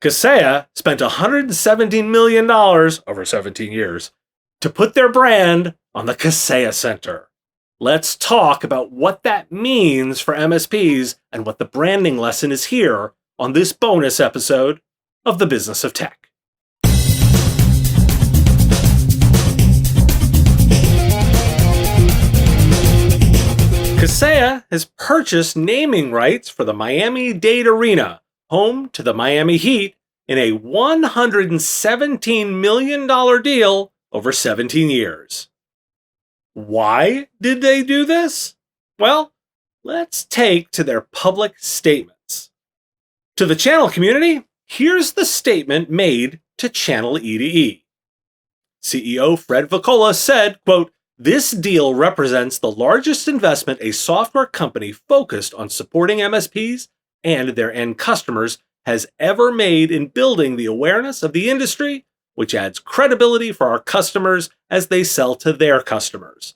Kaseya spent $117 million over 17 years to put their brand on the Kaseya Center. Let's talk about what that means for MSPs and what the branding lesson is here on this bonus episode of The Business of Tech. Kaseya has purchased naming rights for the Miami-Dade Arena, home to the Miami Heat, in a $117 million deal over 17 years. Why did they do this? Well, let's take to their public statements. To the channel community, here's the statement made to Channel E2E. CEO Fred Vicola said, quote, "This deal represents the largest investment a software company focused on supporting MSPs and their end customers has ever made in building the awareness of the industry, which adds credibility for our customers as they sell to their customers.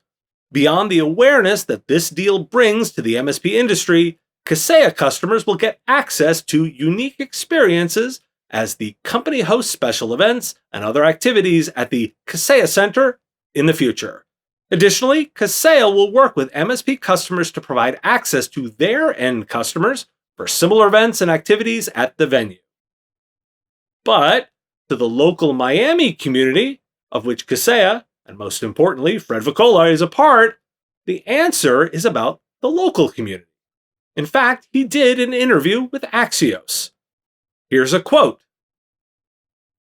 Beyond the awareness that this deal brings to the MSP industry, Kaseya customers will get access to unique experiences as the company hosts special events and other activities at the Kaseya Center in the future. Additionally, Kaseya will work with MSP customers to provide access to their end customers for similar events and activities at the venue." But to the local Miami community, of which Kaseya, and most importantly, Fred Vicola, is a part, the answer is about the local community. In fact, he did an interview with Axios. Here's a quote.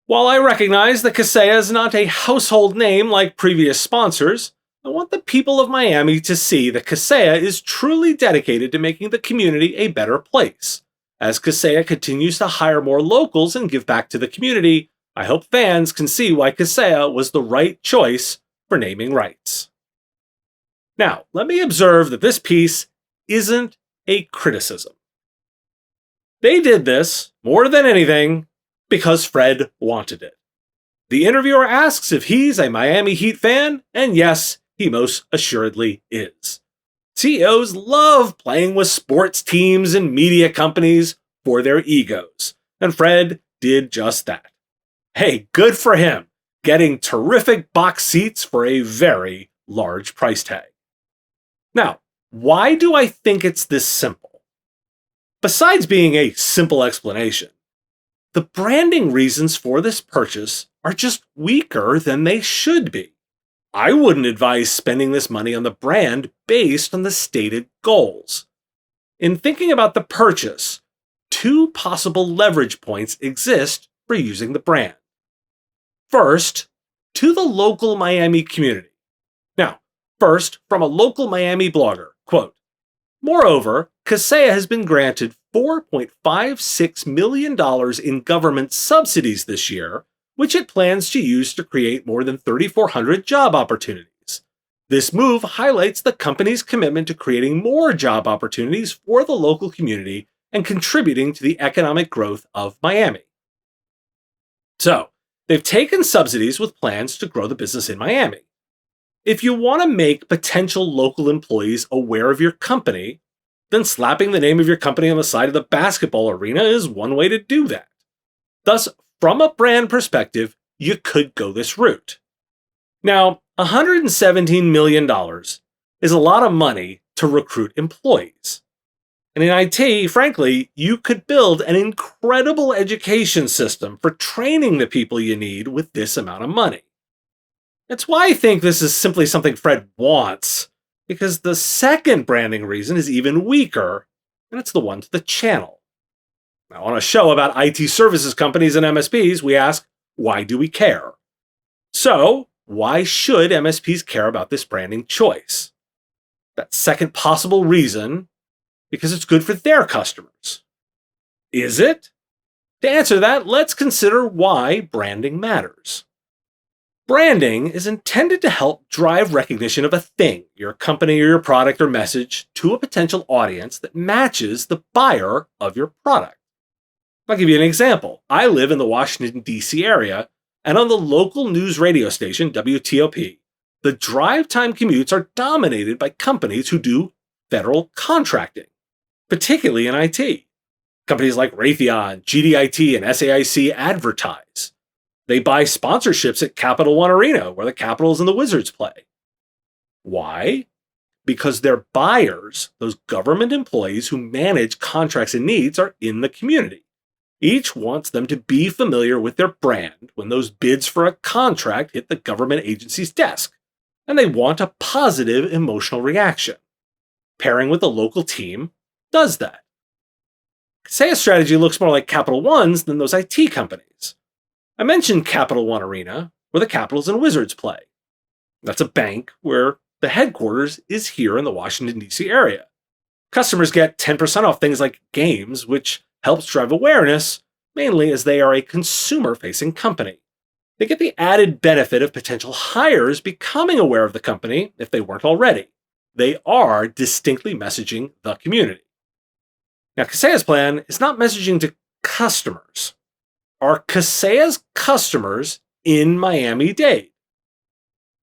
"While I recognize that Kaseya is not a household name like previous sponsors, I want the people of Miami to see that Kaseya is truly dedicated to making the community a better place. As Kaseya continues to hire more locals and give back to the community, I hope fans can see why Kaseya was the right choice for naming rights." Now, let me observe that this piece isn't a criticism. They did this, more than anything, because Fred wanted it. The interviewer asks if he's a Miami Heat fan, and yes, he most assuredly is. CEOs love playing with sports teams and media companies for their egos, and Fred did just that. Hey, good for him, getting terrific box seats for a very large price tag. Now, why do I think it's this simple? Besides being a simple explanation, the branding reasons for this purchase are just weaker than they should be. I wouldn't advise spending this money on the brand based on the stated goals. In thinking about the purchase, two possible leverage points exist for using the brand. First, to the local Miami community. Now, first, from a local Miami blogger, quote, "Moreover, Kaseya has been granted $4.56 million in government subsidies this year, which it plans to use to create more than 3,400 job opportunities. This move highlights the company's commitment to creating more job opportunities for the local community and contributing to the economic growth of Miami." So, they've taken subsidies with plans to grow the business in Miami. If you want to make potential local employees aware of your company, then slapping the name of your company on the side of the basketball arena is one way to do that. Thus, from a brand perspective, you could go this route. Now, $117 million is a lot of money to recruit employees. And in IT, frankly, you could build an incredible education system for training the people you need with this amount of money. That's why I think this is simply something Fred wants, because the second branding reason is even weaker, and it's the one to the channel. Now, on a show about IT services companies and MSPs, we ask, why do we care? So, why should MSPs care about this branding choice? That second possible reason, because it's good for their customers. Is it? To answer that, let's consider why branding matters. Branding is intended to help drive recognition of a thing, your company or your product or message, to a potential audience that matches the buyer of your product. I'll give you an example. I live in the Washington, D.C. area, and on the local news radio station, WTOP, the drive time commutes are dominated by companies who do federal contracting, particularly in IT. Companies like Raytheon, GDIT, and SAIC advertise. They buy sponsorships at Capital One Arena, where the Capitals and the Wizards play. Why? Because their buyers, those government employees who manage contracts and needs, are in the community. Each wants them to be familiar with their brand when those bids for a contract hit the government agency's desk, and they want a positive emotional reaction. Pairing with a local team does that. Kaseya's strategy looks more like Capital One's than those IT companies. I mentioned Capital One Arena, where the Capitals and Wizards play. That's a bank where the headquarters is here in the Washington, D.C. area. Customers get 10% off things like games, which helps drive awareness, mainly as they are a consumer-facing company. They get the added benefit of potential hires becoming aware of the company if they weren't already. They are distinctly messaging the community. Now, Kaseya's plan is not messaging to customers. Are Kaseya's customers in Miami-Dade?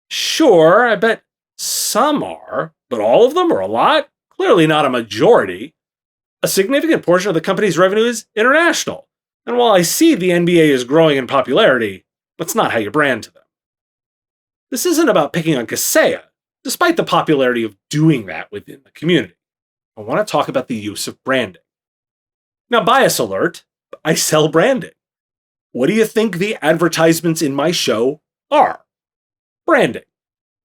Sure, I bet some are, but all of them or a lot? Clearly not a majority. A significant portion of the company's revenue is international, and while I see the NBA is growing in popularity, that's not how you brand to them. This isn't about picking on Kaseya, despite the popularity of doing that within the community. I want to talk about the use of branding. Now, bias alert, I sell branding. What do you think the advertisements in my show are? Branding.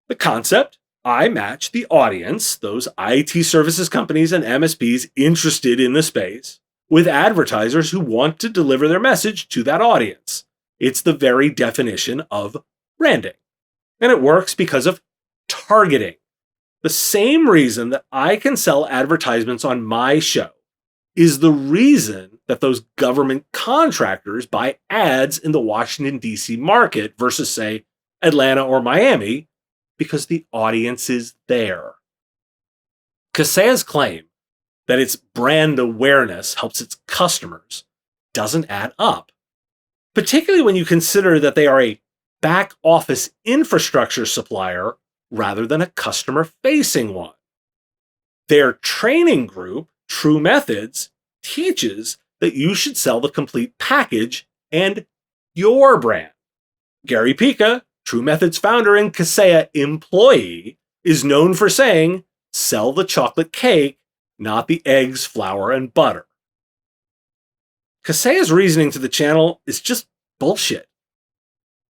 The concept, I match the audience, those IT services companies and MSPs interested in the space, with advertisers who want to deliver their message to that audience. It's the very definition of branding. And it works because of targeting. The same reason that I can sell advertisements on my show is the reason that those government contractors buy ads in the Washington, D.C. market versus, say, Atlanta or Miami, because the audience is there. Kaseya's claim that its brand awareness helps its customers doesn't add up, particularly when you consider that they are a back office infrastructure supplier rather than a customer-facing one. Their training group, True Methods, teaches that you should sell the complete package and your brand. Gary Pica, True Methods founder and Kaseya employee, is known for saying, "Sell the chocolate cake, not the eggs, flour, and butter." Kaseya's reasoning to the channel is just bullshit.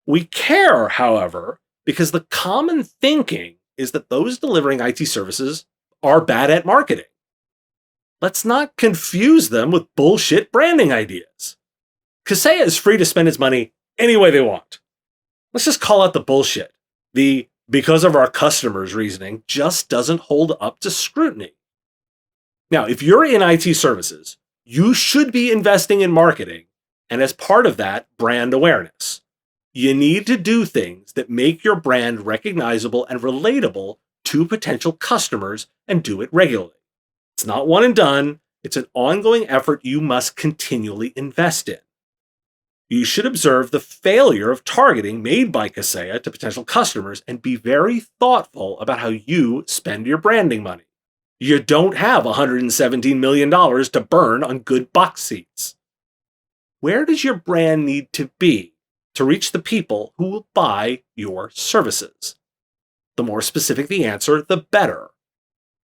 We care, however, because the common thinking is that those delivering IT services are bad at marketing. Let's not confuse them with bullshit branding ideas. Kaseya is free to spend its money any way they want. Let's just call out the bullshit. The because of our customers reasoning just doesn't hold up to scrutiny. Now, if you're in IT services, you should be investing in marketing, and as part of that, brand awareness. You need to do things that make your brand recognizable and relatable to potential customers and do it regularly. It's not one and done. It's an ongoing effort you must continually invest in. You should observe the failure of targeting made by Kaseya to potential customers and be very thoughtful about how you spend your branding money. You don't have $117 million to burn on good box seats. Where does your brand need to be to reach the people who will buy your services? The more specific the answer, the better.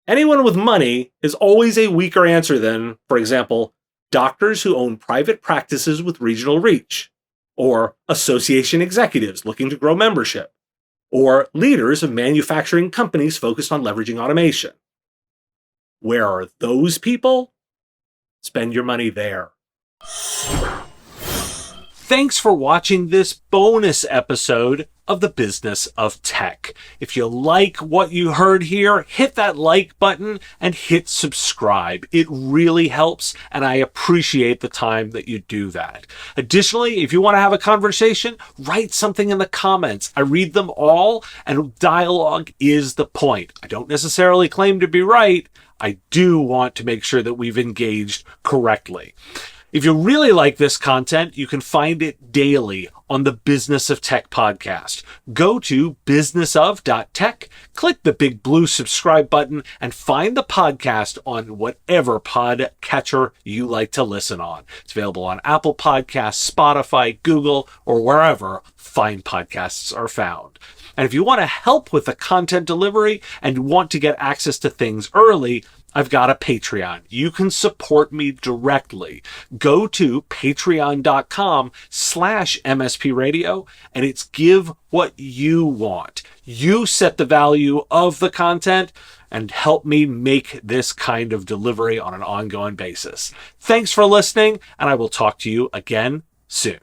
Anyone with money is always a weaker answer than, for example, doctors who own private practices with regional reach, or association executives looking to grow membership, or leaders of manufacturing companies focused on leveraging automation. Where are those people? Spend your money there. Thanks for watching this bonus episode of The Business of Tech. If you like what you heard here, hit that like button and hit subscribe. It really helps, and I appreciate the time that you do that. Additionally, if you want to have a conversation, write something in the comments. I read them all, and dialogue is the point. I don't necessarily claim to be right. I do want to make sure that we've engaged correctly. If you really like this content, you can find it daily on the Business of Tech podcast. Go to businessof.tech, click the big blue subscribe button, and find the podcast on whatever podcatcher you like to listen on. It's available on Apple Podcasts, Spotify, Google, or wherever fine podcasts are found. And if you want to help with the content delivery and want to get access to things early, I've got a Patreon. You can support me directly. Go to patreon.com/MSP Radio, and it's give what you want. You set the value of the content and help me make this kind of delivery on an ongoing basis. Thanks for listening, and I will talk to you again soon.